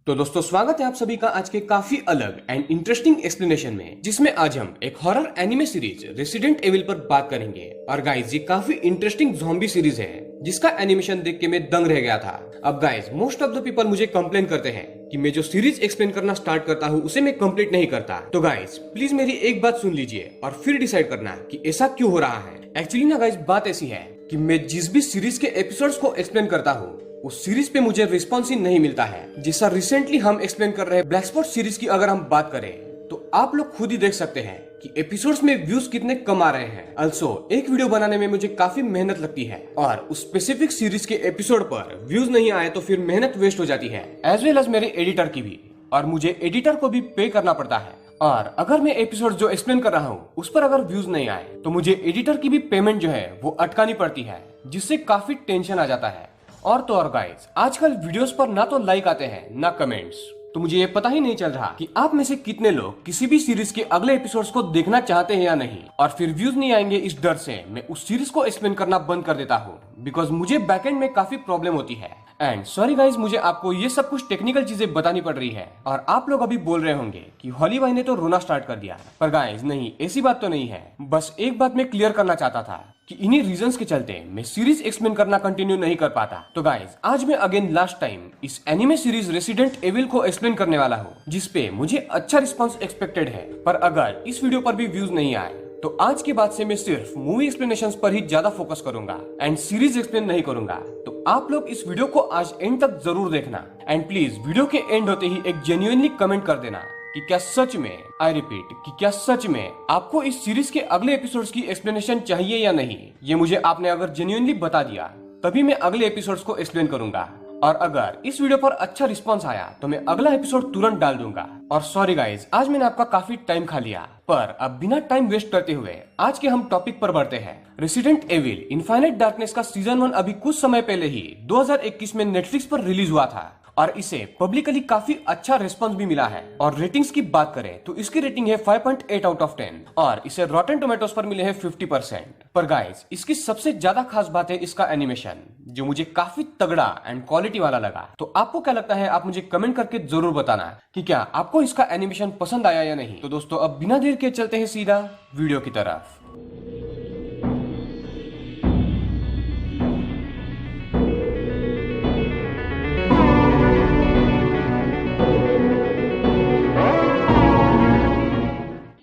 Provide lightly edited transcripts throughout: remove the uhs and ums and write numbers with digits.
तो दोस्तों स्वागत है आप सभी का आज के काफी अलग एंड इंटरेस्टिंग एक्सप्लेनेशन में, जिसमें आज हम एक horror anime series Resident Evil पर बात करेंगे। और गाइज ये काफी इंटरेस्टिंग ज़ॉम्बी सीरीज है जिसका एनिमेशन देख के मैं दंग रह गया था। अब guys most of the people मुझे कंप्लेन करते हैं कि मैं जो सीरीज एक्सप्लेन करना स्टार्ट करता हूँ उसे मैं कंप्लीट नहीं करता। तो गाइज प्लीज मेरी एक बात सुन लीजिए और फिर डिसाइड करना कि ऐसा क्यों हो रहा है। एक्चुअली ना गाइज बात ऐसी है कि मैं जिस भी सीरीज के एपिसोड्स को एक्सप्लेन करता हूँ उस सीरीज पे मुझे रिस्पॉन्स ही नहीं मिलता है। जैसा रिसेंटली हम एक्सप्लेन कर रहे हैं ब्लैक स्पॉट सीरीज की अगर हम बात करें तो आप लोग खुद ही देख सकते हैं कि एपिसोड्स में व्यूज कितने कम आ रहे हैं। अल्सो एक वीडियो बनाने में मुझे काफी मेहनत लगती है और उस स्पेसिफिक सीरीज के एपिसोड पर व्यूज नहीं आए तो फिर मेहनत वेस्ट हो जाती है, एज वेल एज मेरे एडिटर की भी। और मुझे एडिटर को भी पे करना पड़ता है। और अगर मैं एपिसोड जो एक्सप्लेन कर रहा हूँ उस पर अगर व्यूज नहीं आए तो मुझे एडिटर की भी पेमेंट जो है वो अटकानी पड़ती है, जिससे काफी टेंशन आ जाता है। और तो और गाइस आजकल वीडियोस पर ना तो लाइक आते हैं ना कमेंट्स, तो मुझे ये पता ही नहीं चल रहा कि आप में से कितने लोग किसी भी सीरीज के अगले एपिसोड्स को देखना चाहते हैं या नहीं। और फिर व्यूज नहीं आएंगे इस डर से मैं उस सीरीज को एक्सप्लेन करना बंद कर देता हूँ, बिकॉज मुझे बैकएंड में काफी प्रॉब्लम होती है। एंड सॉरी गाइज मुझे आपको ये सब कुछ टेक्निकल चीजें बतानी पड़ रही है। और आप लोग अभी बोल रहे होंगे कि हॉली भाई ने तो रोना स्टार्ट कर दिया, पर गाइज नहीं, ऐसी बात तो नहीं है। बस एक बात मैं क्लियर करना चाहता था कि इन्हीं रीजंस के चलते मैं सीरीज एक्सप्लेन करना कंटिन्यू नहीं कर पाता। तो गाइज आज मैं अगेन लास्ट टाइम इस एनिमे सीरीज रेसिडेंट एविल को एक्सप्लेन करने वाला हूँ, जिसपे मुझे अच्छा रिस्पॉन्स एक्सपेक्टेड है। पर अगर इस वीडियो पर भी व्यूज नहीं आए तो आज के बाद से मैं सिर्फ मूवी एक्सप्लेनेशंस पर ही ज्यादा फोकस करूंगा एंड सीरीज एक्सप्लेन नहीं करूंगा। तो आप लोग इस वीडियो को आज एंड तक जरूर देखना एंड प्लीज वीडियो के एंड होते ही एक जेन्युइनली कमेंट कर देना कि क्या सच में, आई रिपीट, कि क्या सच में आपको इस सीरीज के अगले एपिसोड्स की एक्सप्लेनेशन चाहिए या नहीं। ये मुझे आपने अगर जेन्युइनली बता दिया तभी मैं अगले एपिसोड्स को एक्सप्लेन करूंगा। और अगर इस वीडियो पर अच्छा रिस्पांस आया तो मैं अगला एपिसोड तुरंत डाल दूंगा। और सॉरी गाइज आज मैंने आपका काफी टाइम खा लिया, पर अब बिना टाइम वेस्ट करते हुए आज के हम टॉपिक पर बढ़ते हैं। रेसिडेंट एविल इनफाइनाइट डार्कनेस का सीजन 1 अभी कुछ समय पहले ही 2021 में नेटफ्लिक्स पर रिलीज हुआ था और इसे पब्लिकली काफी अच्छा रिस्पांस भी मिला है। और रेटिंग्स की बात करें तो इसकी रेटिंग है 5.8 आउट ऑफ 10 और इसे रॉटेन टोमेटोज पर मिले हैं 50%। पर गाइस इसकी सबसे ज्यादा खास बात है इसका एनिमेशन, जो मुझे काफी तगड़ा एंड क्वालिटी वाला लगा। तो आपको क्या लगता है, आप मुझे कमेंट करके जरूर बताना कि क्या आपको इसका एनिमेशन पसंद आया या नहीं। तो दोस्तों अब बिना देर के चलते हैं सीधा वीडियो की तरफ।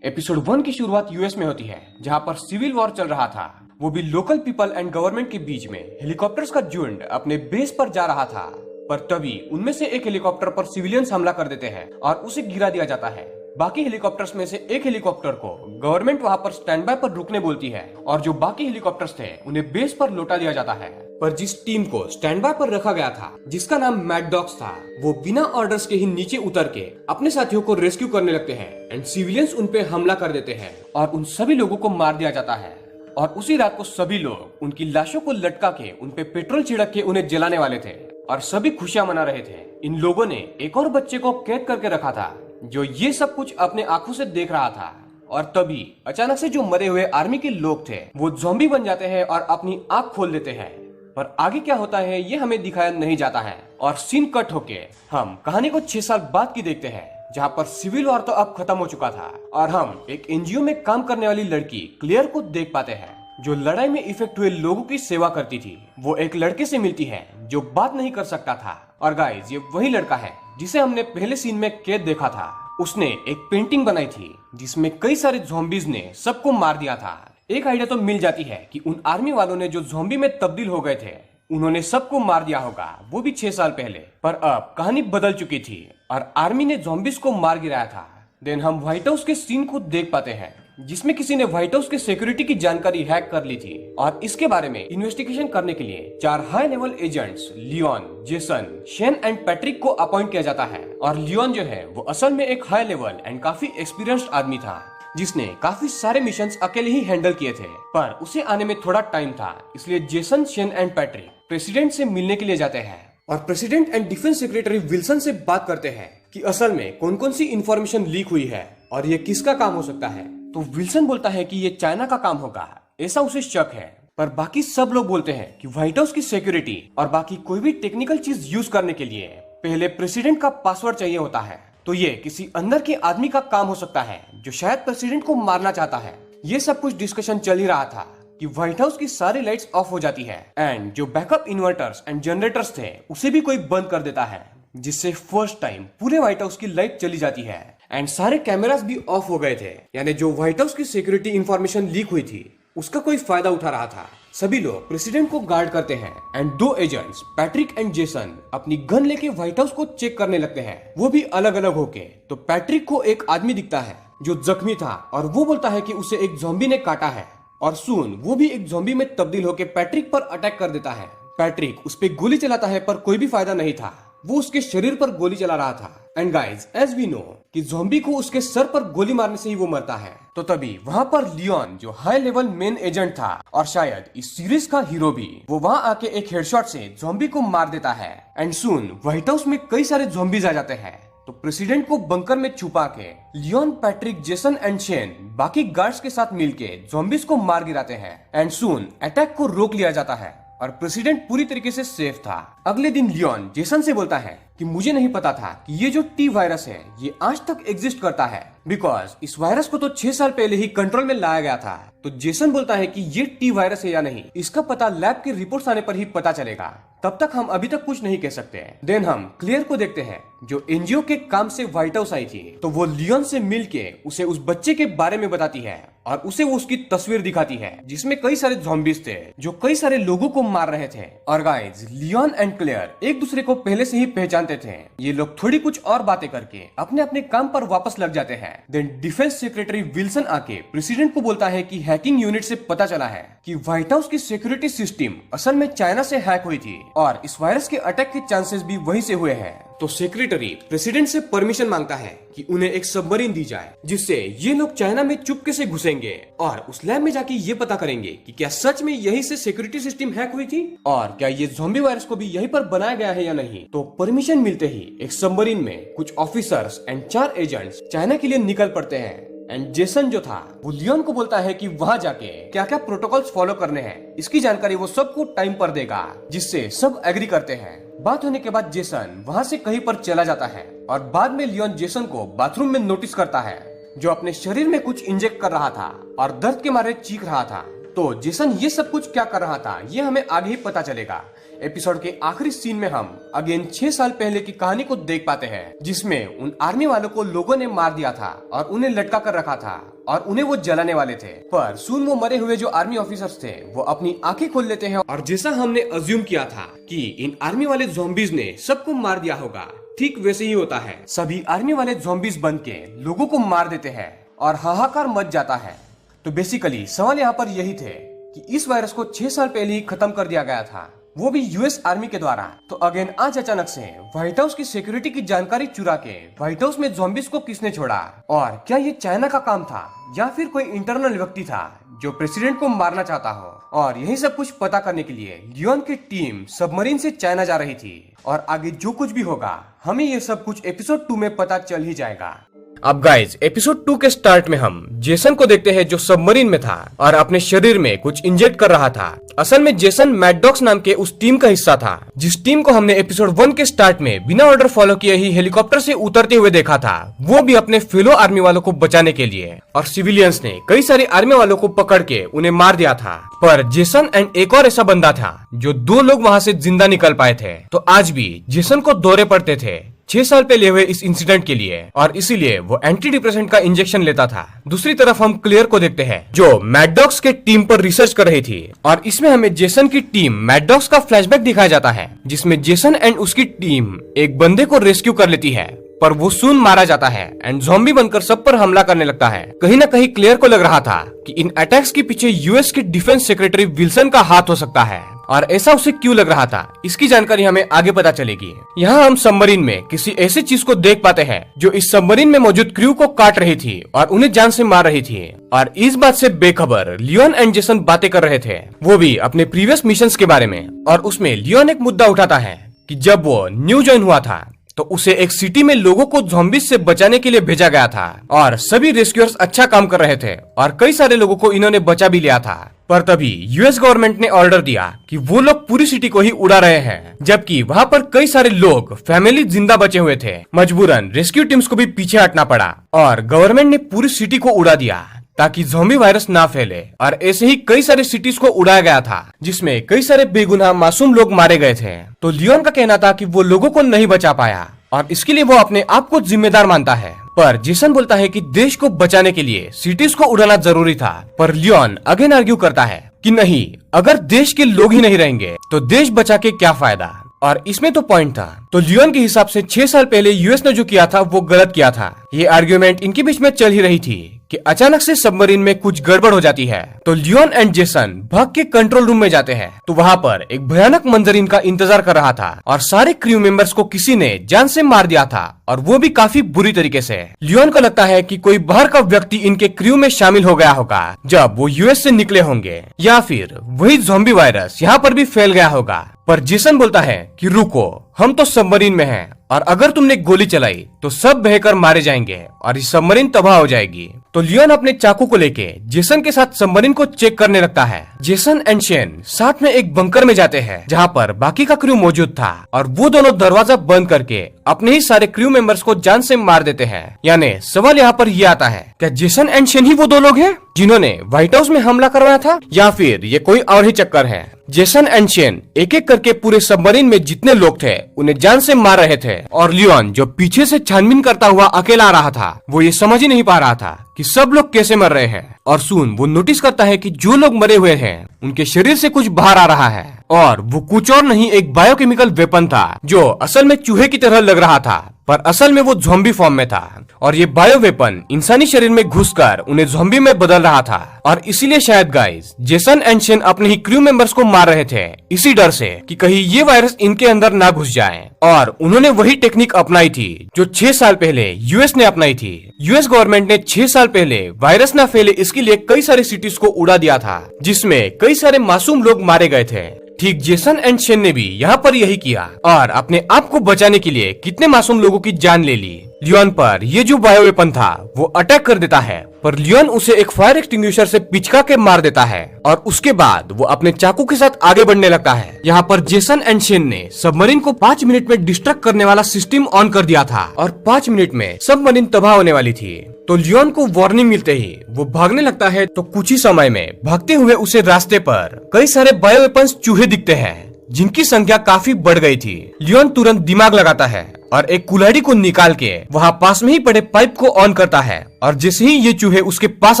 एपिसोड 1 की शुरुआत यूएस में होती है, जहां पर सिविल वॉर चल रहा था, वो भी लोकल पीपल एंड गवर्नमेंट के बीच में। हेलीकॉप्टर्स का झुंड अपने बेस पर जा रहा था, पर तभी उनमें से एक हेलीकॉप्टर पर सिविलियंस हमला कर देते हैं और उसे गिरा दिया जाता है। बाकी हेलीकॉप्टर्स में से एक हेलीकॉप्टर को गवर्नमेंट वहां पर स्टैंड बाय पर रुकने बोलती है और जो बाकी हेलीकॉप्टर्स थे उन्हें बेस पर लौटा दिया जाता है। पर जिस टीम को स्टैंड बाय पर रखा गया था, जिसका नाम मैड डॉग्स था, वो बिना ऑर्डर्स के ही नीचे उतर के अपने साथियों को रेस्क्यू करने लगते हैं एंड सिविलियंस उन पे हमला कर देते हैं और उन सभी लोगों को मार दिया जाता है। और उसी रात को सभी लोग उनकी लाशों को लटका के उन पे पेट्रोल छिड़क के उन्हें जलाने वाले थे और सभी खुशियां मना रहे थे। इन लोगों ने एक और बच्चे को कैद करके रखा था जो ये सब कुछ अपने आंखों से देख रहा था। और तभी अचानक से जो मरे हुए आर्मी के लोग थे वो ज़ॉम्बी बन जाते हैं और अपनी आंख खोल देते हैं। पर आगे क्या होता है ये हमें दिखाया नहीं जाता है और सीन कट होके हम कहानी को 6 साल बाद की देखते हैं, जहाँ पर सिविल वॉर तो अब खत्म हो चुका था और हम एक एनजीओ में काम करने वाली लड़की क्लेयर को देख पाते हैं, जो लड़ाई में इफेक्ट हुए लोगों की सेवा करती थी। वो एक लड़के से मिलती है जो बात नहीं कर सकता था। और गाइज ये वही लड़का है जिसे हमने पहले सीन में कैद देखा था। उसने एक पेंटिंग बनाई थी जिसमें कई सारे ज़ॉम्बीज ने सबको मार दिया था। एक आइडिया तो मिल जाती है कि उन आर्मी वालों ने जो ज़ॉम्बी में तब्दील हो गए थे उन्होंने सबको मार दिया होगा, वो भी 6 साल पहले। पर अब कहानी बदल चुकी थी और आर्मी ने ज़ॉम्बीज को मार गिराया था। देन हम व्हाइट हाउस के सीन को देख पाते हैं, जिसमें किसी ने व्हाइट हाउस के सिक्योरिटी की जानकारी हैक कर ली थी और इसके बारे में इन्वेस्टिगेशन करने के लिए 4 high level agents Leon, Jason, Shane and Patrick को अपॉइंट किया जाता है। और लियोन जो है वो असल में एक हाई लेवल एंड काफी एक्सपीरियंस्ड आदमी था, जिसने काफी सारे मिशंस अकेले ही हैंडल किए थे, पर उसे आने में थोड़ा टाइम था। इसलिए Jason, Shane and Patrick president से मिलने के लिए जाते हैं और president and defence secretary Wilson से बात करते हैं कि असल में कौन कौन सी इंफॉर्मेशन लीक हुई है और ये किसका काम हो सकता है। तो विल्सन बोलता है कि ये चाइना का काम होगा, ऐसा उसे शक है। पर बाकी सब लोग बोलते हैं कि व्हाइट हाउस की सिक्योरिटी और बाकी कोई भी टेक्निकल चीज यूज करने के लिए पहले प्रेसिडेंट का पासवर्ड चाहिए होता है। तो ये किसी अंदर के आदमी का काम हो सकता है जो शायद प्रेसिडेंट को मारना चाहता है। ये सब कुछ डिस्कशन चल ही रहा था कि व्हाइट हाउस की सारी लाइट्स ऑफ हो जाती है एंड जो बैकअप इन्वर्टर्स एंड जनरेटर्स थे उसे भी कोई बंद कर देता है, जिससे फर्स्ट टाइम पूरे व्हाइट हाउस की लाइट चली जाती है एंड सारे कैमरास भी ऑफ हो गए थे। यानी जो व्हाइट हाउस की सिक्योरिटी इंफॉर्मेशन लीक हुई थी उसका कोई फायदा उठा रहा था। सभी लोग प्रेसिडेंट को गार्ड करते हैं एंड दो एजेंट्स पैट्रिक एंड जेसन अपनी गन लेके व्हाइट हाउस को चेक करने लगते हैं, वो भी अलग अलग होके। तो पैट्रिक को एक आदमी दिखता है जो जख्मी था और वो बोलता है कि उसे एक ज़ॉम्बी ने काटा है और सून वो भी एक ज़ॉम्बी में तब्दील होकर पैट्रिक पर अटैक कर देता है। पैट्रिक उस पर गोली चलाता है पर कोई भी फायदा नहीं था, वो उसके शरीर पर गोली चला रहा था। And guys as we know कि ज़ॉम्बी को उसके सर पर गोली मारने से ही वो मरता है। तो तभी वहाँ पर लियोन जो हाई लेवल मेन एजेंट था और शायद इस सीरीज का हीरो भी, वो वहाँ आके एक हेडशॉट से ज़ॉम्बी को मार देता है एंड सून व्हाइट हाउस में कई सारे ज़ॉम्बीज आ जाते हैं। तो प्रेसिडेंट को बंकर में छुपा के Leon, Patrick, Jason and Shane बाकी गार्ड्स के साथ मिलके ज़ॉम्बीज को मार गिराते हैं एंड सून अटैक को रोक लिया जाता है और प्रेसिडेंट पूरी तरीके से सेफ था। अगले दिन लियोन जेसन से बोलता है कि मुझे नहीं पता था कि ये जो टी वायरस है ये आज तक एग्जिस्ट करता है, बिकॉज इस वायरस को तो 6 साल पहले ही कंट्रोल में लाया गया था। तो जेसन बोलता है कि ये टी वायरस है या नहीं इसका पता लैब की रिपोर्ट्स आने पर ही पता चलेगा, तब तक हम अभी तक कुछ नहीं कह सकते। देन हम क्लेयर को देखते हैं जो एनजीओ के काम से व्हाइट हाउस आई थी। तो वो लियोन से मिलके उसे उस बच्चे के बारे में बताती है और उसे वो उसकी तस्वीर दिखाती है जिसमें कई सारे ज़ॉम्बीज थे जो कई सारे लोगों को मार रहे थे। और गाइज लियोन एंड क्लेयर एक दूसरे को पहले से ही पहचानते थे। ये लोग थोड़ी कुछ और बातें करके अपने अपने काम पर वापस लग जाते हैं। देन डिफेंस सेक्रेटरी विल्सन आके प्रेसिडेंट को बोलता है कि हैकिंग यूनिट से पता चला है कि व्हाइट हाउस की सिक्योरिटी सिस्टम असल में चाइना से हैक हुई थी और इस वायरस के अटैक के चांसेस भी वहीं से हुए हैं। तो सेक्रेटरी प्रेसिडेंट से परमिशन मांगता है कि उन्हें एक सबमरीन दी जाए जिससे ये लोग चाइना में चुपके से घुसेंगे और उस लैब में जाके ये पता करेंगे कि क्या सच में यहीं से सिक्योरिटी सिस्टम हैक हुई थी और क्या ये ज़ॉम्बी वायरस को भी यहीं पर बनाया गया है या नहीं। तो परमिशन मिलते ही एक सबमरीन में कुछ ऑफिसर्स एंड 4 एजेंट्स चाइना के लिए निकल पड़ते हैं एंड जेसन जो था वो लियोन को बोलता है कि वहाँ जाके क्या क्या प्रोटोकॉल्स फॉलो करने हैं इसकी जानकारी वो सबको टाइम पर देगा, जिससे सब एग्री करते हैं। बात होने के बाद जेसन वहाँ से कहीं पर चला जाता है और बाद में लियोन जेसन को बाथरूम में नोटिस करता है जो अपने शरीर में कुछ इंजेक्ट कर रहा था और दर्द के मारे चीख रहा था। तो जेसन ये सब कुछ क्या कर रहा था ये हमें आगे ही पता चलेगा। एपिसोड के आखिरी सीन में हम अगेन 6 साल पहले की कहानी को देख पाते हैं जिसमें उन आर्मी वालों को लोगों ने मार दिया था और उन्हें लटका कर रखा था और उन्हें वो जलाने वाले थे। पर सुन वो मरे हुए जो आर्मी ऑफिसर्स थे वो अपनी आंखें खोल लेते हैं और जैसा हमने अज्यूम किया था कि इन आर्मी वाले ज़ॉम्बीज ने सबको मार दिया होगा, ठीक वैसे ही होता है। सभी आर्मी वाले ज़ॉम्बीज बन के लोगों को मार देते हैं और हाहाकार मच जाता है। तो बेसिकली सवाल यहाँ पर यही थे कि इस वायरस को 6 साल पहले ही खत्म कर दिया गया था, वो भी यूएस आर्मी के द्वारा। तो अगेन आज अचानक से व्हाइट हाउस की सिक्योरिटी की जानकारी चुरा के व्हाइट हाउस में ज़ॉम्बीज को किसने छोड़ा और क्या ये चाइना का काम था या फिर कोई इंटरनल व्यक्ति था जो प्रेसिडेंट को मारना चाहता हो। और यही सब कुछ पता करने के लिए लियोन की टीम सबमरीन से चाइना जा रही थी और आगे जो कुछ भी होगा हमें ये सब कुछ एपिसोड 2 में पता चल ही जाएगा। अब गाइज एपिसोड 2 के स्टार्ट में हम जेसन को देखते हैं जो सबमरीन में था और अपने शरीर में कुछ इंजेक्ट कर रहा था। असल में जेसन मैडडॉग्स नाम के उस टीम का हिस्सा था जिस टीम को हमने एपिसोड 1 के स्टार्ट में बिना ऑर्डर फॉलो किए ही हेलीकॉप्टर से उतरते हुए देखा था, वो भी अपने फेलो आर्मी वालों को बचाने के लिए। और सिविलियंस ने कई सारे आर्मी वालों को पकड़ के उन्हें मार दिया था। पर जेसन एंड एक और ऐसा बंदा था जो 2 लोग वहाँ से जिंदा निकल पाए थे। तो आज भी जेसन को दौरे पड़ते थे 6 साल पहले हुए इस इंसिडेंट के लिए और इसीलिए वो एंटी डिप्रेसेंट का इंजेक्शन लेता था। दूसरी तरफ हम क्लियर को देखते हैं जो मैडडॉग्स के टीम पर रिसर्च कर रही थी और इसमें हमें जेसन की टीम मैडडॉग्स का फ्लैशबैक दिखाया जाता है जिसमें जेसन एंड उसकी टीम एक बंदे को रेस्क्यू कर लेती है पर वो सून मारा जाता है एंड ज़ॉम्बी बनकर सब पर हमला करने लगता है। कहीं ना कहीं क्लियर को लग रहा था कि इन अटैक्स के पीछे यूएस के डिफेंस सेक्रेटरी विल्सन का हाथ हो सकता है और ऐसा उसे क्यों लग रहा था इसकी जानकारी हमें आगे पता चलेगी। यहाँ हम सबमरीन में किसी ऐसी चीज को देख पाते हैं जो इस सबमरीन में मौजूद क्रू को काट रही थी और उन्हें जान से मार रही थी। और इस बात से बेखबर लियोन एंड जेसन बातें कर रहे थे, वो भी अपने प्रीवियस मिशंस के बारे में। और उसमें लियोन एक मुद्दा उठाता है कि जब वो न्यू ज्वाइन हुआ था तो उसे एक सिटी में लोगों को ज़ॉम्बीज से बचाने के लिए भेजा गया था और सभी रेस्क्यूअर्स अच्छा काम कर रहे थे और कई सारे लोगों को इन्होंने बचा भी लिया था। पर तभी यूएस गवर्नमेंट ने ऑर्डर दिया कि वो लोग पूरी सिटी को ही उड़ा रहे हैं, जबकि वहाँ पर कई सारे लोग फैमिली जिंदा बचे हुए थे। मजबूरन रेस्क्यू टीम्स को भी पीछे हटना पड़ा और गवर्नमेंट ने पूरी सिटी को उड़ा दिया ताकि ज़ॉम्बी वायरस ना फैले। और ऐसे ही कई सारे सिटीज को उड़ाया गया था जिसमें कई सारे बेगुनाह मासूम लोग मारे गए थे। तो लियोन का कहना था कि वो लोगों को नहीं बचा पाया और इसके लिए वो अपने आप को जिम्मेदार मानता है। पर जेसन बोलता है कि देश को बचाने के लिए सिटीज को उड़ाना जरूरी था। पर लियोन अगेन आर्ग्यू करता है कि नहीं, अगर देश के लोग ही नहीं रहेंगे तो देश बचा के क्या फायदा। और इसमें तो पॉइंट था। तो लियोन के हिसाब से 6 साल पहले यूएस ने जो किया था वो गलत किया था। ये आर्ग्यूमेंट इनके बीच में चल ही रही थी कि अचानक से सबमरीन में कुछ गड़बड़ हो जाती है। तो लियोन एंड जेसन भाग के कंट्रोल रूम में जाते हैं। तो वहाँ पर एक भयानक मंजर इनका इंतजार कर रहा था और सारे क्रू मेंबर्स को किसी ने जान से मार दिया था और वो भी काफी बुरी तरीके से। लियोन को लगता है कि कोई बाहर का व्यक्ति इनके क्रू में शामिल हो गया होगा जब वो यूएस से निकले होंगे, या फिर वही ज़ॉम्बी वायरस यहाँ पर भी फैल गया होगा। पर जेसन बोलता है कि रुको, हम तो सबमरीन में हैं और अगर तुमने गोली चलाई तो सब बहकर मारे जाएंगे और इस सबमरीन तबाह हो जाएगी। तो लियोन अपने चाकू को लेके जेसन के साथ सबमरीन को चेक करने लगता है। जेसन एंड शेन साथ में एक बंकर में जाते हैं जहाँ पर बाकी का क्रू मौजूद था और वो दोनों दरवाजा बंद करके अपने ही सारे क्रू मेंबर्स को जान से मार देते हैं। यानी सवाल यहाँ पर ये आता है, क्या जेसन एंड शेन ही वो दो लोग हैं जिन्होंने व्हाइट हाउस में हमला करवाया था, या फिर ये कोई और ही चक्कर है। जेसन एंड शेन एक एक करके पूरे सबमरीन में जितने लोग थे उन्हें जान से मार रहे थे और लियोन जो पीछे से छानबीन करता हुआ अकेला आ रहा था वो ये समझ ही नहीं पा रहा था कि सब लोग कैसे मर रहे हैं। और सुन वो नोटिस करता है कि जो लोग मरे हुए हैं उनके शरीर से कुछ बाहर आ रहा है और वो कुछ और नहीं एक बायोकेमिकल वेपन था जो असल में चूहे की तरह लग रहा था पर असल में वो ज़ॉम्बी फॉर्म में था। और ये बायो वेपन इंसानी शरीर में घुसकर उन्हें ज़ॉम्बी में बदल रहा था और इसीलिए शायद गाइस जेसन एंड शेन अपने ही क्रू मेंबर्स को मार रहे थे इसी डर से कि कहीं ये वायरस इनके अंदर ना घुस जाए। और उन्होंने वही टेक्निक अपनाई थी जो 6 साल पहले यूएस ने अपनाई थी। यूएस गवर्नमेंट ने 6 साल पहले वायरस ना फैले इसके लिए कई सारी सिटीज को उड़ा दिया था जिसमें कई सारे मासूम लोग मारे गए थे। ठीक जेसन एंड शेन ने भी यहाँ पर यही किया और अपने आप को बचाने के लिए कितने मासूम लोगों की जान ले ली। लियोन पर ये जो बायो वेपन था वो अटैक कर देता है पर लियोन उसे एक फायर एक्सटिंग्विशर से पिचका के मार देता है और उसके बाद वो अपने चाकू के साथ आगे बढ़ने लगता है। यहाँ पर जेसन एंड शेन ने सबमरीन को 5 मिनट में डिस्ट्रक्ट करने वाला सिस्टम ऑन कर दिया था और 5 मिनट में सबमरीन तबाह होने वाली थी। तो लियोन को वार्निंग मिलते ही वो भागने लगता है। तो कुछ ही समय में भागते हुए उसे रास्ते पर कई सारे बायो वेपन्स चूहे दिखते हैं जिनकी संख्या काफी बढ़ गई थी। लियोन तुरंत दिमाग लगाता है और एक कुल्हाड़ी को निकाल के वहाँ पास में ही पड़े पाइप को ऑन करता है और जैसे ही ये चूहे उसके पास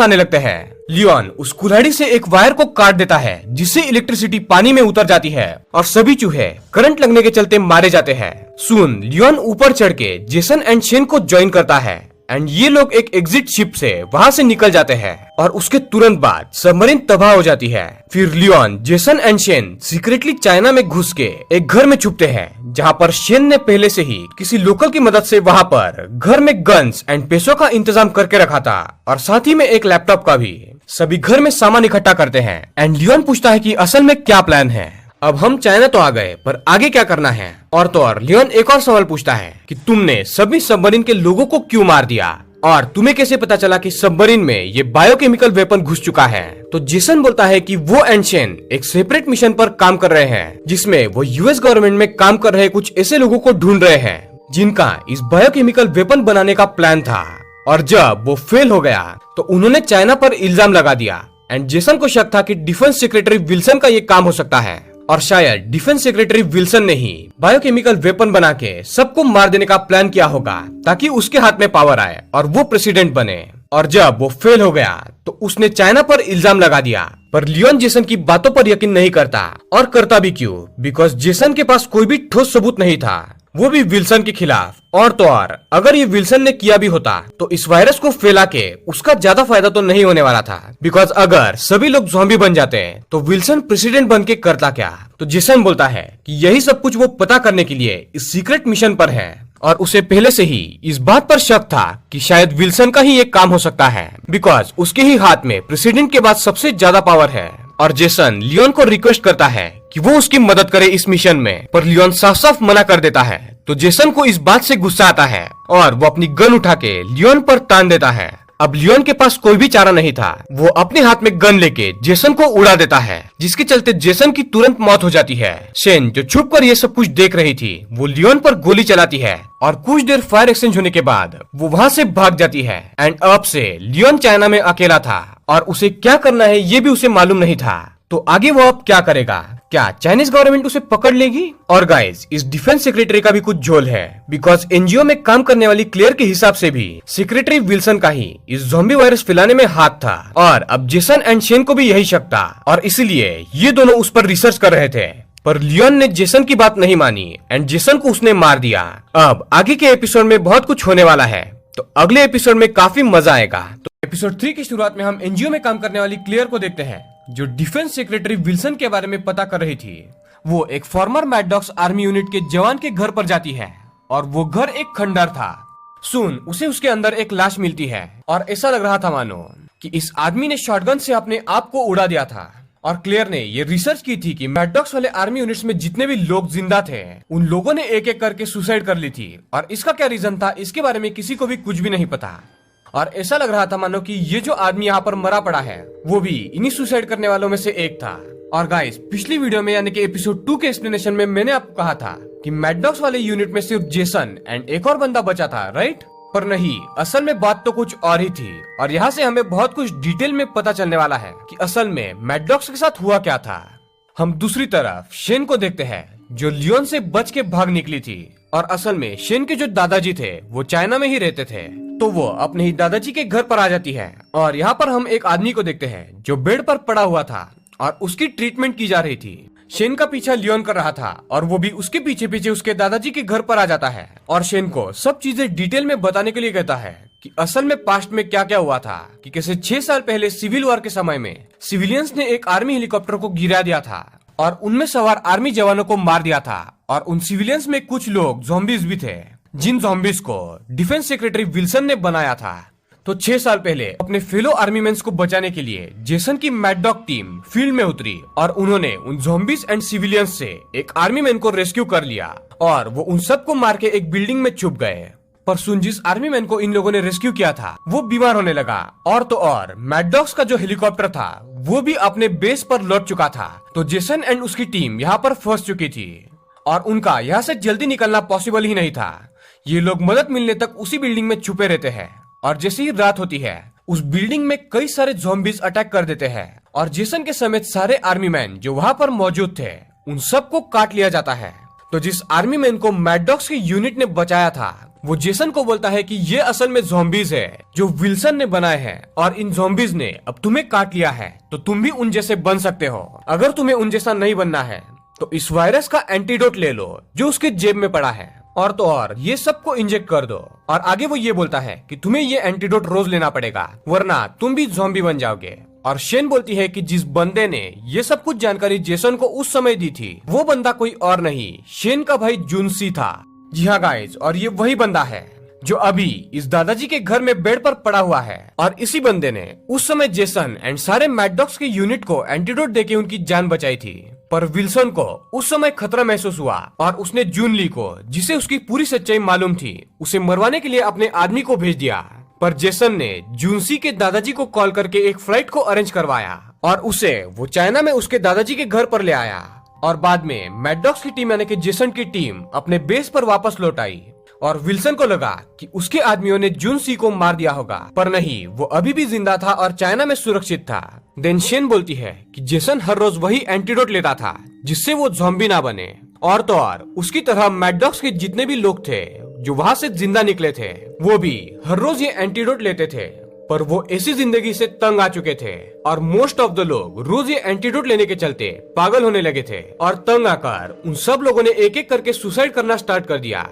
आने लगते हैं लियोन उस कुल्हाड़ी से एक वायर को काट देता है जिससे इलेक्ट्रिसिटी पानी में उतर जाती है और सभी चूहे करंट लगने के चलते मारे जाते हैं। सुन लियोन ऊपर चढ़ के जेसन एंड शेन को ज्वाइन करता है एंड ये लोग एक एग्जिट शिप से वहाँ से निकल जाते हैं और उसके तुरंत बाद सबमरीन तबाह हो जाती है। फिर Leon Jason and Shane secretly China में घुस के एक घर में छुपते हैं जहाँ पर शेन ने पहले से ही किसी लोकल की मदद से वहाँ पर घर में गन्स एंड पैसों का इंतजाम करके रखा था और साथ ही में एक लैपटॉप का भी। सभी घर में सामान इकट्ठा करते हैं एंड लियोन पूछता है कि असल में क्या प्लान है। अब हम चाइना तो आ गए पर आगे क्या करना है। और तो और लियोन एक और सवाल पूछता है कि तुमने सभी सबमरीन के लोगों को क्यों मार दिया और तुम्हें कैसे पता चला कि सबमरीन में ये बायोकेमिकल वेपन घुस चुका है। तो जेसन बोलता है कि वो एंड शेन एक सेपरेट मिशन पर काम कर रहे हैं जिसमें वो यूएस गवर्नमेंट में काम कर रहे कुछ ऐसे लोगों को ढूंढ रहे हैं जिनका इस बायोकेमिकल वेपन बनाने का प्लान था। और जब वो फेल हो गया तो उन्होंने चाइना पर इल्जाम लगा दिया एंड जेसन को शक था कि डिफेंस सेक्रेटरी विल्सन का ये काम हो सकता है और शायद डिफेंस सेक्रेटरी विल्सन ने ही बायोकेमिकल वेपन बना के सबको मार देने का प्लान किया होगा ताकि उसके हाथ में पावर आए और वो प्रेसिडेंट बने। और जब वो फेल हो गया तो उसने चाइना पर इल्जाम लगा दिया। पर लियोन जेसन की बातों पर यकीन नहीं करता और करता भी क्यों, बिकॉज जेसन के पास कोई भी ठोस सबूत नहीं था, वो भी विल्सन के खिलाफ। और तो और अगर ये विल्सन ने किया भी होता तो इस वायरस को फैला के उसका ज्यादा फायदा तो नहीं होने वाला था, बिकॉज अगर सभी लोग ज़ॉम्बी बन जाते हैं तो विल्सन प्रेसिडेंट बन के करता क्या। तो जेसन बोलता है कि यही सब कुछ वो पता करने के लिए इस सीक्रेट मिशन पर है और उसे पहले से ही इस बात पर शक था कि शायद विल्सन का ही एक काम हो सकता है, बिकॉज उसके ही हाथ में प्रेसिडेंट के बाद सबसे ज्यादा पावर है। और जेसन लियोन को रिक्वेस्ट करता है कि वो उसकी मदद करे इस मिशन में, पर लियोन साफ साफ मना कर देता है। तो जेसन को इस बात से गुस्सा आता है और वो अपनी गन उठा के लियोन पर तान देता है। अब लियोन के पास कोई भी चारा नहीं था, वो अपने हाथ में गन लेके जेसन को उड़ा देता है, जिसके चलते जेसन की तुरंत मौत हो जाती है। शेन जो छुप कर ये सब कुछ देख रही थी, वो लियोन पर गोली चलाती है और कुछ देर फायर एक्सचेंज होने के बाद वो वहाँ से भाग जाती है। एंड अब से लियोन चाइना में अकेला था और उसे क्या करना है ये भी उसे मालूम नहीं था। तो आगे वो अब क्या करेगा? क्या चाइनीज गवर्नमेंट उसे पकड़ लेगी? और गाइस, इस डिफेंस सेक्रेटरी का भी कुछ झोल है, बिकॉज एनजीओ में काम करने वाली क्लेयर के हिसाब से भी सेक्रेटरी विल्सन का ही इस ज़ॉम्बी वायरस फैलाने में हाथ था। और अब जेसन एंड शेन को भी यही शक था और इसलिए ये दोनों उस पर रिसर्च कर रहे थे। पर लियोन ने जेसन की बात नहीं मानी एंड जेसन को उसने मार दिया। अब आगे के एपिसोड में बहुत कुछ होने वाला है, तो अगले एपिसोड में काफी मजा आएगा। तो एपिसोड 3 की शुरुआत में हम एनजीओ में काम करने वाली क्लेयर को देखते हैं, जो डिफेंस सेक्रेटरी विल्सन के बारे में पता कर रही थी। वो एक farmer mad dogs army unit के जवान के घर पर जाती है और वो घर एक खंडर था। सुन उसे उसके अंदर एक लाश मिलती है और ऐसा लग रहा था मानो कि इस आदमी ने शॉटगन से अपने आप को उड़ा दिया था। और क्लेयर ने ये रिसर्च की थी कि मैड डॉग्स वाले आर्मी यूनिट्स में जितने भी लोग जिंदा थे, उन लोगों ने एक एक करके सुसाइड कर ली थी। और इसका क्या रीजन था, इसके बारे में किसी को भी कुछ भी नहीं पता। और ऐसा लग रहा था मानो कि ये जो आदमी यहाँ पर मरा पड़ा है, वो भी इन्हीं सुसाइड करने वालों में से एक था। और गाइस, पिछली वीडियो में यानी कि एपिसोड 2 के एक्सप्लेनेशन में मैंने आपको कहा था कि मैड डॉग्स वाले यूनिट में सिर्फ जेसन एंड एक और बंदा बचा था, राइट? पर नहीं, असल में बात तो कुछ और ही थी। और यहाँ से हमें बहुत कुछ डिटेल में पता चलने वाला है कि असल में मैड डॉग्स के साथ हुआ क्या था। हम दूसरी तरफ शेन को देखते हैं, जो लियोन से बच के भाग निकली थी। और असल में शेन के जो दादाजी थे वो चाइना में ही रहते थे, तो वो अपने ही दादाजी के घर पर आ जाती है। और यहाँ पर हम एक आदमी को देखते हैं जो बेड पर पड़ा हुआ था और उसकी ट्रीटमेंट की जा रही थी। शेन का पीछा लियोन कर रहा था और वो भी उसके पीछे पीछे उसके दादाजी के घर पर आ जाता है और शेन को सब चीजें डिटेल में बताने के लिए कहता है कि असल में पास्ट में क्या क्या हुआ था, कि कैसे 6 साल पहले सिविल वॉर के समय में सिविलियंस ने एक आर्मी हेलीकॉप्टर को गिरा दिया था और उनमें सवार आर्मी जवानों को मार दिया था। और उन सिविलियंस में कुछ लोग ज़ॉम्बीज भी थे, जिन ज़ॉम्बीज को डिफेंस सेक्रेटरी विल्सन ने बनाया था। तो 6 साल पहले अपने फेलो आर्मी मेंस को बचाने के लिए जेसन की मैड डॉग टीम फील्ड में उतरी और उन्होंने उन ज़ॉम्बीज एंड सिविलियंस से एक आर्मी मैन को रेस्क्यू कर लिया और वो उन सबको मार के एक बिल्डिंग में छुप गए। पर सुन, जिस आर्मी मैन को इन लोगों ने रेस्क्यू किया था वो बीमार होने लगा। और तो और मैड डॉग्स का जो हेलीकॉप्टर था वो भी अपने बेस पर लौट चुका था। तो जेसन एंड उसकी टीम यहाँ पर फंस चुकी थी और उनका यहाँ से जल्दी निकलना पॉसिबल ही नहीं था। ये लोग मदद मिलने तक उसी बिल्डिंग में छुपे रहते हैं और जैसे ही रात होती है, उस बिल्डिंग में कई सारे ज़ॉम्बीज अटैक कर देते हैं और जेसन के समेत सारे आर्मी मैन जो वहाँ पर मौजूद थे उन सबको काट लिया जाता है। तो जिस आर्मी मैन को मैड डॉग्स की यूनिट ने बचाया था, वो जेसन को बोलता है कि ये असल में ज़ॉम्बीज है जो विल्सन ने बनाए हैं और इन ज़ॉम्बीज ने अब तुम्हें काट लिया है, तो तुम भी उन जैसे बन सकते हो। अगर तुम्हें उन जैसा नहीं बनना है तो इस वायरस का एंटीडोट ले लो जो उसके जेब में पड़ा है, और तो और ये सबको इंजेक्ट कर दो। और आगे वो ये बोलता है कि तुम्हें ये एंटीडोट रोज लेना पड़ेगा, वरना तुम भी ज़ॉम्बी बन जाओगे। और शेन बोलती है कि जिस बंदे ने ये सब कुछ जानकारी जेसन को उस समय दी थी, वो बंदा कोई और नहीं, शेन का भाई जुनसी था। जी हाँ गाइज, और ये वही बंदा है जो अभी इस दादाजी के घर में बेड पर पड़ा हुआ है। और इसी बंदे ने उस समय जेसन एंड सारे मैड डॉग्स के यूनिट को एंटीडोट देके उनकी जान बचाई थी। पर विल्सन को उस समय खतरा महसूस हुआ और उसने जून ली को, जिसे उसकी पूरी सच्चाई मालूम थी, उसे मरवाने के लिए अपने आदमी को भेज दिया। पर जेसन ने जूनसी के दादाजी को कॉल करके एक फ्लाइट को अरेंज करवाया और उसे वो चाइना में उसके दादाजी के घर पर ले आया। और बाद में मैड डॉग्स की टीम यानी कि जेसन की टीम अपने बेस पर वापस लौट आई और विल्सन को लगा कि उसके आदमियों ने जूनसी को मार दिया होगा, पर नहीं, वो अभी भी जिंदा था और चाइना में सुरक्षित था। देन शेन बोलती है कि जेसन हर रोज वही एंटीडोट लेता था जिससे वो ज़ॉम्बी ना बने। और तो और उसकी तरह मैड डॉग्स के जितने भी लोग थे जो वहाँ से जिंदा निकले थे, वो भी हर रोज ये एंटीडोट लेते थे। पर वो ऐसी जिंदगी से तंग आ चुके थे और मोस्ट ऑफ द लोग रोज ये एंटीडोट लेने के चलते पागल होने लगे थे। और तंग आकर उन सब लोगों ने एक एक करके सुसाइड करना स्टार्ट कर दिया।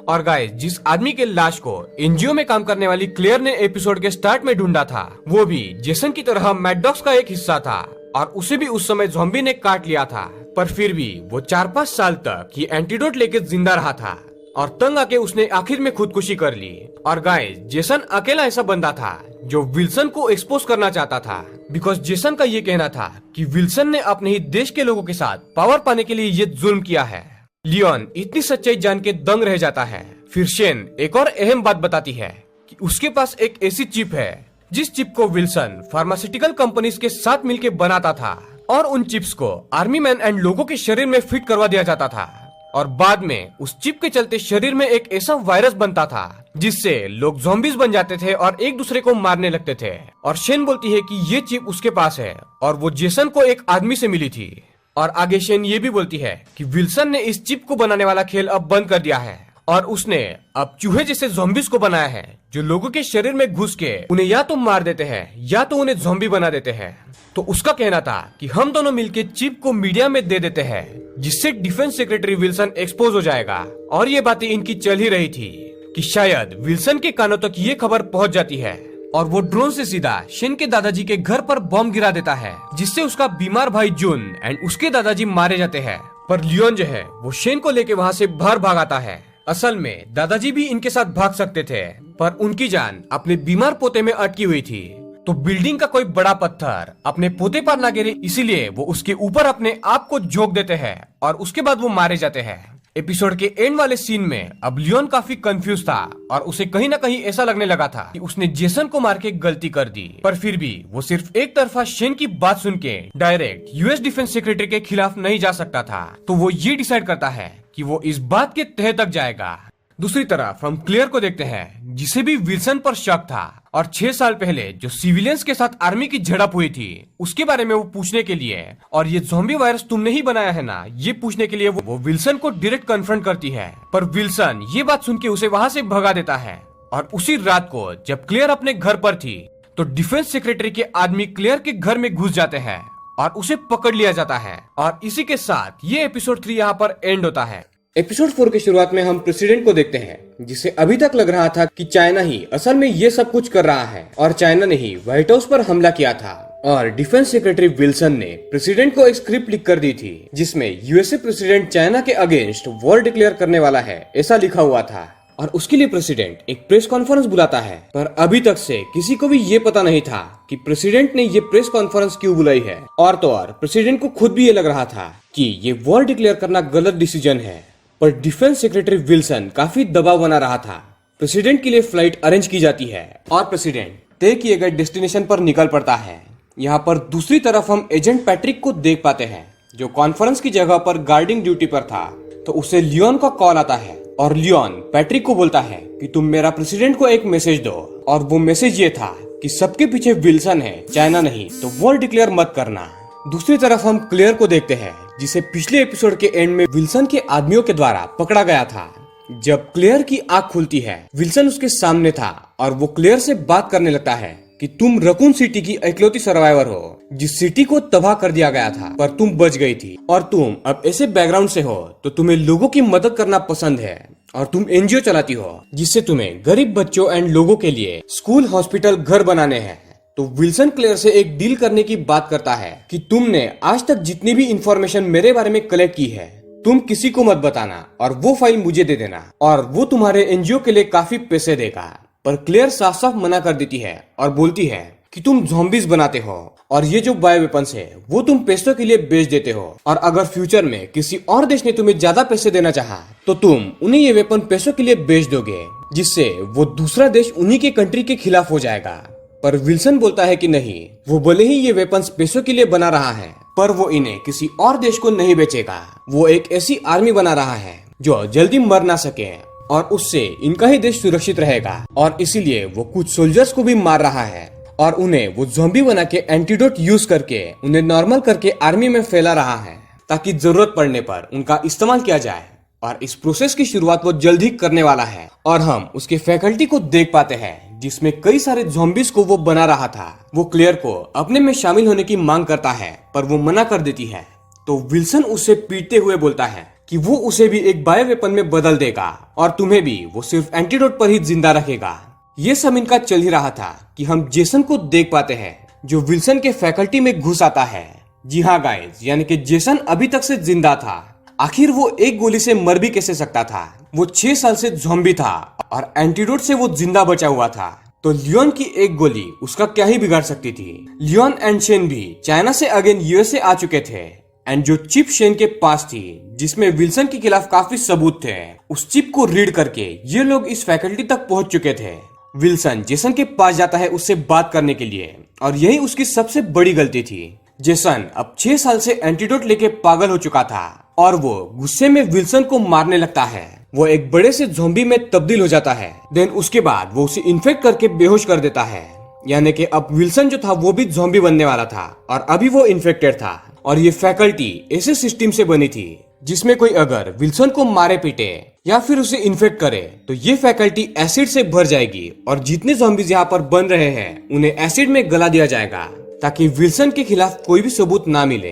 और गाइस, जिस आदमी के लाश को एनजीओ में काम करने वाली क्लेयर ने एपिसोड के स्टार्ट में ढूंढा था, वो भी जेसन की तरह मैड डॉग्स का एक हिस्सा था और उसे भी उस समय ज़ॉम्बी ने काट लिया था। पर फिर भी वो 4-5 साल तक ये एंटीडोट लेके जिंदा रहा था। और तंग आके उसने आखिर में खुदकुशी कर ली। और गाइस, जेसन अकेला ऐसा बंदा था जो विल्सन को एक्सपोज करना चाहता था, बिकॉज जेसन का ये कहना था कि विल्सन ने अपने ही देश के लोगों के साथ पावर पाने के लिए ये जुल्म किया है। लियोन इतनी सच्चाई जान के दंग रह जाता है। फिर शेन एक और अहम बात बताती है कि उसके पास एक ऐसी चिप है जिस चिप को विल्सन फार्मास्यूटिकल कंपनीज के साथ मिलकर बनाता था, और उन चिप्स को आर्मी मैन एंड लोगों के शरीर में फिट करवा दिया जाता था, और बाद में उस चिप के चलते शरीर में एक ऐसा वायरस बनता था जिससे लोग ज़ॉम्बीज बन जाते थे और एक दूसरे को मारने लगते थे। और शेन बोलती है कि ये चिप उसके पास है और वो जेसन को एक आदमी से मिली थी। और आगे शेन ये भी बोलती है कि विल्सन ने इस चिप को बनाने वाला खेल अब बंद कर दिया है और उसने अब चूहे जैसे ज़ॉम्बीज को बनाया है जो लोगों के शरीर में घुस के उन्हें या तो मार देते हैं या तो उन्हें ज़ॉम्बी बना देते हैं। तो उसका कहना था कि हम दोनों मिलके चिप को मीडिया में दे देते हैं जिससे डिफेंस सेक्रेटरी विल्सन एक्सपोज हो जाएगा। और ये बातें इनकी चल ही रही थी कि शायद विल्सन के कानों तक ये खबर पहुंच जाती है और वो ड्रोन से सीधा शेन के दादाजी के घर पर बॉम्ब गिरा देता है जिससे उसका बीमार भाई जून एंड उसके दादाजी मारे जाते हैं। पर लियोन जो है वो शेन को लेके वहाँ से बाहर भाग आता है। असल में दादाजी भी इनके साथ भाग सकते थे पर उनकी जान अपने बीमार पोते में अटकी हुई थी। तो बिल्डिंग का कोई बड़ा पत्थर अपने पोते पर ना गिरे इसीलिए वो उसके ऊपर अपने आप को झोंक देते हैं और उसके बाद वो मारे जाते हैं। एपिसोड के एंड वाले सीन में अब लियोन काफी कंफ्यूज था और उसे कहीं ना कहीं ऐसा लगने लगा था कि उसने जेसन को मार के गलती कर दी, पर फिर भी वो सिर्फ एक तरफा शेन की बात सुन के डायरेक्ट यूएस डिफेंस सेक्रेटरी के खिलाफ नहीं जा सकता था। तो वो ये डिसाइड करता है कि वो इस बात के तह तक जाएगा। दूसरी तरफ हम क्लेयर को देखते हैं जिसे भी विल्सन पर शक था और 6 साल पहले जो सिविलियंस के साथ आर्मी की झड़प हुई थी उसके बारे में वो पूछने के लिए और ये ज़ॉम्बी वायरस तुमने ही बनाया है ना ये पूछने के लिए वो विल्सन को डायरेक्ट कन्फ्रंट करती है। पर विल्सन ये बात सुन के उसे वहाँ से भगा देता है। और उसी रात को जब क्लेयर अपने घर पर थी तो डिफेंस सेक्रेटरी के आदमी क्लेयर के घर में घुस जाते हैं और उसे पकड़ लिया जाता है। और इसी के साथ ये एपिसोड 3 यहाँ पर एंड होता है। एपिसोड 4 की शुरुआत में हम प्रेसिडेंट को देखते हैं जिसे अभी तक लग रहा था कि चाइना ही असल में ये सब कुछ कर रहा है और चाइना ने ही व्हाइट हाउस पर हमला किया था। और डिफेंस सेक्रेटरी विल्सन ने प्रेसिडेंट को एक स्क्रिप्ट लिख कर दी थी जिसमें यूएसए प्रेसिडेंट चाइना के अगेंस्ट वॉर डिक्लेयर करने वाला है ऐसा लिखा हुआ था। और उसके लिए प्रेसिडेंट एक प्रेस कॉन्फ्रेंस बुलाता है, पर अभी तक से किसी को भी ये पता नहीं था कि प्रेसिडेंट ने ये प्रेस कॉन्फ्रेंस क्यों बुलाई है। और तो और प्रेसिडेंट को खुद भी ये लग रहा था कि ये वॉर डिक्लेयर करना गलत डिसीजन है, पर डिफेंस सेक्रेटरी विल्सन काफी दबाव बना रहा था। प्रेसिडेंट के लिए फ्लाइट अरेंज की जाती है और प्रेसिडेंट तय किए गए डेस्टिनेशन पर निकल पड़ता है। यहाँ पर दूसरी तरफ हम एजेंट पैट्रिक को देख पाते हैं जो कॉन्फ्रेंस की जगह पर गार्डिंग ड्यूटी पर था। तो उसे लियोन का कॉल आता है और लियोन पैट्रिक को बोलता है कि तुम मेरा प्रेसिडेंट को एक मैसेज दो। और वो मैसेज ये था कि सबके पीछे विल्सन है, चाइना नहीं, तो वॉर डिक्लेयर मत करना। दूसरी तरफ हम क्लेयर को देखते हैं जिसे पिछले एपिसोड के एंड में विल्सन के आदमियों के द्वारा पकड़ा गया था। जब क्लेयर की आंख खुलती है विल्सन उसके सामने था और वो क्लेयर से बात करने लगता है कि तुम रकून सिटी की इकलौती सर्वाइवर हो जिस सिटी को तबाह कर दिया गया था, पर तुम बच गई थी और तुम अब ऐसे बैकग्राउंड से हो तो तुम्हें लोगों की मदद करना पसंद है और तुम एनजीओ चलाती हो जिससे तुम्हें गरीब बच्चों एंड लोगों के लिए स्कूल, हॉस्पिटल, घर बनाने हैं। तो विल्सन क्लेयर से एक डील करने की बात करता है कि तुमने आज तक जितनी भी इंफॉर्मेशन मेरे बारे में कलेक्ट की है तुम किसी को मत बताना और वो फाइल मुझे दे देना और वो तुम्हारे एनजीओ के लिए काफी पैसे देगा। पर क्लेयर साफ साफ मना कर देती है और बोलती है कि तुम ज़ॉम्बीज बनाते हो और ये जो बायो वेपन्स है वो तुम पैसों के लिए बेच देते हो और अगर फ्यूचर में किसी और देश ने तुम्हें ज्यादा पैसे देना चाहा तो तुम उन्हें ये वेपन पैसों के लिए बेच दोगे जिससे वो दूसरा देश उन्हीं के कंट्री के खिलाफ हो जाएगा। पर विल्सन बोलता है कि नहीं, वो भले ही ये वेपन्स पैसों के लिए बना रहा है पर वो इन्हें किसी और देश को नहीं बेचेगा। वो एक ऐसी आर्मी बना रहा है जो जल्दी मर ना सके और उससे इनका ही देश सुरक्षित रहेगा और इसीलिए वो कुछ सोल्जर्स को भी मार रहा है और उन्हें वो ज़ॉम्बी बना के एंटीडोट यूज करके उन्हें नॉर्मल करके आर्मी में फैला रहा है ताकि जरूरत पड़ने पर उनका इस्तेमाल किया जाए। और इस प्रोसेस की शुरुआत वो जल्द ही करने वाला है और हम उसके फैकल्टी को देख पाते हैं जिसमें कई सारे ज़ॉम्बीज को वो बना रहा था। वो क्लेयर को अपने में शामिल होने की मांग करता है पर वो मना कर देती है। तो विल्सन उसे पीटते हुए बोलता है कि वो उसे भी एक बायो वेपन में बदल देगा और तुम्हें भी वो सिर्फ एंटीडोट पर ही जिंदा रखेगा। ये सब इनका चल ही रहा था कि हम जेसन को देख पाते हैं जो विल्सन के फैकल्टी में घुस आता है। जी हाँ गाइस, यानी कि जेसन अभी तक से जिंदा था। आखिर वो एक गोली से मर भी कैसे सकता था वो 6 साल से ज़ॉम्बी था और एंटीडोट से वो जिंदा बचा हुआ था, तो लियोन की एक गोली उसका क्या ही बिगाड़ सकती थी। लियोन एंड शेन भी चाइना से अगेन यूएसए आ चुके थे एंड जो चिप शेन के पास थी जिसमें विल्सन के खिलाफ काफी सबूत थे, उस चिप को रीड करके ये लोग इस फैकल्टी तक पहुंच चुके थे। विल्सन जेसन के पास जाता है उससे बात करने के लिए और यही उसकी सबसे बड़ी गलती थी। जेसन अब 6 साल से एंटीडोट लेके पागल हो चुका था और वो गुस्से में विल्सन को मारने लगता है। वो एक बड़े से ज़ॉम्बी में तब्दील हो जाता है। देन उसके बाद वो उसे इन्फेक्ट करके बेहोश कर देता है। यानी कि अब विल्सन जो था वो भी ज़ॉम्बी बनने वाला था और अभी वो इन्फेक्टेड था। और ये फैकल्टी ऐसे सिस्टम से बनी थी जिसमें कोई अगर विल्सन को मारे पीटे या फिर उसे इन्फेक्ट करे तो ये फैकल्टी एसिड से भर जाएगी और जितने ज़ॉम्बीज यहाँ पर बन रहे हैं उन्हें एसिड में गला दिया जाएगा ताकि विल्सन के खिलाफ कोई भी सबूत ना मिले।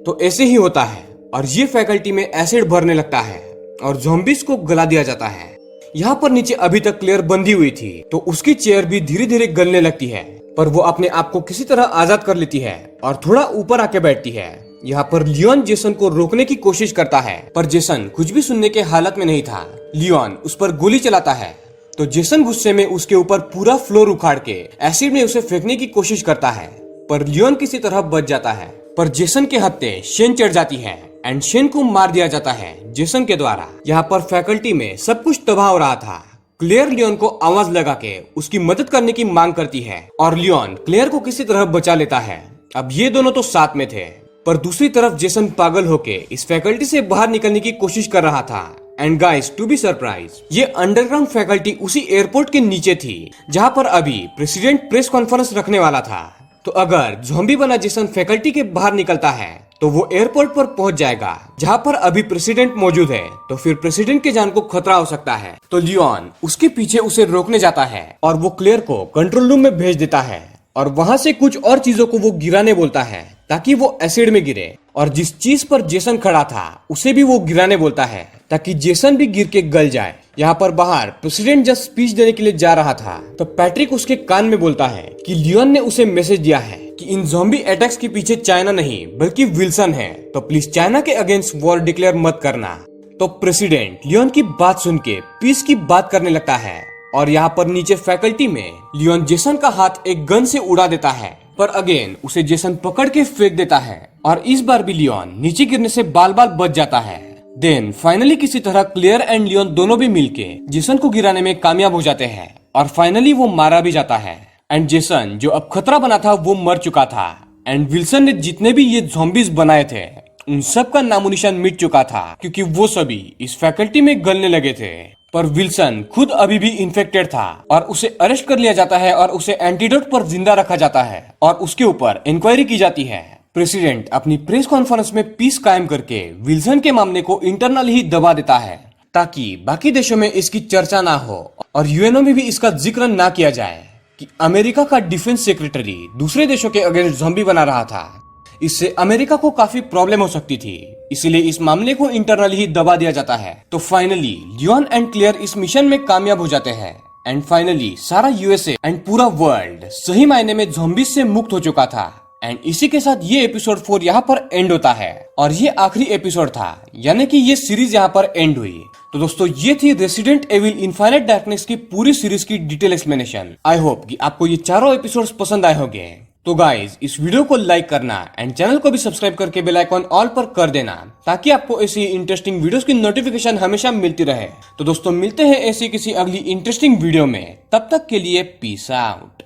तो ऐसे ही होता है और ये फैकल्टी में एसिड भरने लगता है और ज़ॉम्बीज को गला दिया जाता है। यहाँ पर नीचे अभी तक क्लेयर बंधी हुई थी तो उसकी चेयर भी धीरे धीरे गलने लगती है, पर वो अपने आप को किसी तरह आजाद कर लेती है और थोड़ा ऊपर आके बैठती है। यहाँ पर लियोन जेसन को रोकने की कोशिश करता है पर जेसन कुछ भी सुनने के हालत में नहीं था। लियोन उस पर गोली चलाता है तो जेसन गुस्से में उसके ऊपर पूरा फ्लोर उखाड़ के एसिड में उसे फेंकने की कोशिश करता है, पर लियोन किसी तरह बच जाता है। पर जेसन के हत्थे शेन चढ़ जाती है एंड शेन को मार दिया जाता है जेसन के द्वारा। यहाँ पर फैकल्टी में सब कुछ तबाह हो रहा था। क्लेयर लियोन को आवाज लगा के उसकी मदद करने की मांग करती है और लियोन क्लेयर को किसी तरह बचा लेता है। अब ये दोनों तो साथ में थे, पर दूसरी तरफ जेसन पागल होके इस फैकल्टी से बाहर निकलने की कोशिश कर रहा था। And guys, to be surprise, ये अंडरग्राउंड फैकल्टी उसी एयरपोर्ट के नीचे थी जहाँ पर अभी प्रेसिडेंट प्रेस कॉन्फ्रेंस रखने वाला था। तो अगर ज़ॉम्बी बना जेसन फैकल्टी के बाहर निकलता है तो वो एयरपोर्ट पर पहुंच जाएगा जहां पर अभी प्रेसिडेंट मौजूद है, तो फिर प्रेसिडेंट के जान को खतरा हो सकता है। तो लियोन उसके पीछे उसे रोकने जाता है और वो क्लेयर को कंट्रोल रूम में भेज देता है और वहां से कुछ और चीजों को वो गिराने बोलता है ताकि वो एसिड में गिरे, और जिस चीज पर जेसन खड़ा था उसे भी वो गिराने बोलता है ताकि जेसन भी गिर के गल जाए। यहाँ पर बाहर प्रेसिडेंट जब स्पीच देने के लिए जा रहा था तो पैट्रिक उसके कान में बोलता है कि लियोन ने उसे मैसेज दिया है कि इन ज़ॉम्बी अटैक्स के पीछे चाइना नहीं बल्कि विल्सन है, तो प्लीज चाइना के अगेंस्ट वॉर डिक्लेयर मत करना। तो प्रेसिडेंट लियोन की बात सुन के पीस की बात करने लगता है और यहाँ पर नीचे फैकल्टी में लियोन जेसन का हाथ एक गन से उड़ा देता है, पर अगेन उसे जेसन पकड़ के फेंक देता है और इस बार भी लियोन नीचे गिरने से बाल बाल बच जाता है। देन फाइनली किसी तरह क्लेयर एंड लियोन दोनों भी मिलके जेसन को गिराने में कामयाब हो जाते हैं और फाइनली वो मारा भी जाता है। एंड जेसन जो अब खतरा बना था वो मर चुका था एंड विल्सन ने जितने भी ये ज़ॉम्बीज बनाए थे उन सब का नामोनिशान मिट चुका था क्योंकि वो सभी इस फैकल्टी में गलने लगे थे। पर विल्सन खुद अभी भी इन्फेक्टेड था और उसे अरेस्ट कर लिया जाता है और उसे एंटीडोट पर जिंदा रखा जाता है और उसके ऊपर इंक्वायरी की जाती है। प्रेसिडेंट अपनी प्रेस कॉन्फ्रेंस में पीस कायम करके विल्सन के मामले को इंटरनल ही दबा देता है ताकि बाकी देशों में इसकी चर्चा ना हो और यूएनओ में भी इसका जिक्र ना किया जाए कि अमेरिका का डिफेंस सेक्रेटरी दूसरे देशों के अगेंस्ट ज़ॉम्बी बना रहा था। इससे अमेरिका को काफी प्रॉब्लम हो सकती थी, इसलिए इस मामले को इंटरनली ही दबा दिया जाता है। तो फाइनली लियोन एंड क्लेयर इस मिशन में कामयाब हो जाते हैं एंड फाइनली सारा यूएसए एंड पूरा वर्ल्ड सही मायने में ज़ॉम्बीज से मुक्त हो चुका था। एंड इसी के साथ ये एपिसोड 4 यहाँ पर एंड होता है और ये आखिरी एपिसोड था, यानी कि ये सीरीज यहाँ पर एंड हुई। तो दोस्तों ये थी रेसिडेंट एविल इनफाइनाइट डार्कनेस की पूरी सीरीज की डिटेल एक्सप्लेनेशन। आई होप कि आपको ये चारों एपिसोड्स पसंद आए होंगे। तो गाइज इस वीडियो को लाइक करना एंड चैनल को भी सब्सक्राइब करके बेल आइकॉन ऑल पर कर देना ताकि आपको ऐसी इंटरेस्टिंग वीडियोस की नोटिफिकेशन हमेशा मिलती रहे। तो दोस्तों मिलते हैं ऐसी किसी अगली इंटरेस्टिंग वीडियो में, तब तक के लिए पीस आउट।